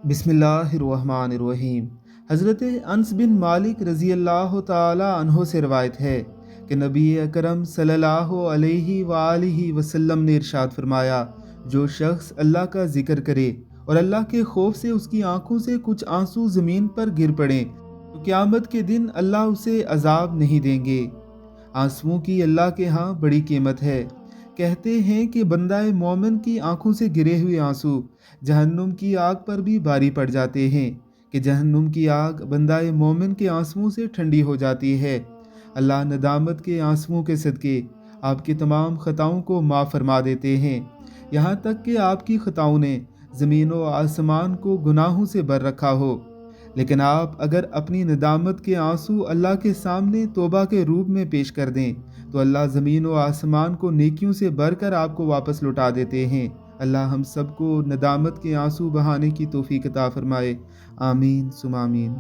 बिस्मिल्लाहिर्रहमानिर्रहीम। हज़रत अनस बिन मालिक रज़ी अल्लाह ताला अन्हो से रवायत है कि नबी अकरम सल्लल्लाहु अलैहि वालिहि वसल्लम ने इरशाद फरमाया, जो शख्स अल्लाह का ज़िक्र करे और अल्लाह के खौफ से उसकी आंखों से कुछ आंसू ज़मीन पर गिर पड़ें तो क़यामत के दिन अल्लाह उसे अज़ाब नहीं देंगे। आंसुओं की अल्लाह के यहाँ बड़ी कीमत है। कहते हैं कि बंदाए मोमिन की आंखों से गिरे हुए आंसू जहन्नुम की आग पर भी भारी पड़ जाते हैं कि जहन्नुम की आग बंदाए मोमिन के आंसुओं से ठंडी हो जाती है। अल्लाह नदामत के आंसुओं के सदके आपकी तमाम ख़ताओं को माफ़ फरमा देते हैं, यहाँ तक कि आपकी ख़ताओं ने ज़मीन व आसमान को गुनाहों से भर रखा हो। लेकिन आप अगर अपनी नदामत के आंसू अल्लाह के सामने तौबा के रूप में पेश कर दें तो अल्लाह ज़मीन व आसमान को नेकियों से भरकर आपको वापस लौटा देते हैं। अल्लाह हम सबको नदामत के आंसू बहाने की तौफीक अता फरमाए। आमीन सुम आमीन।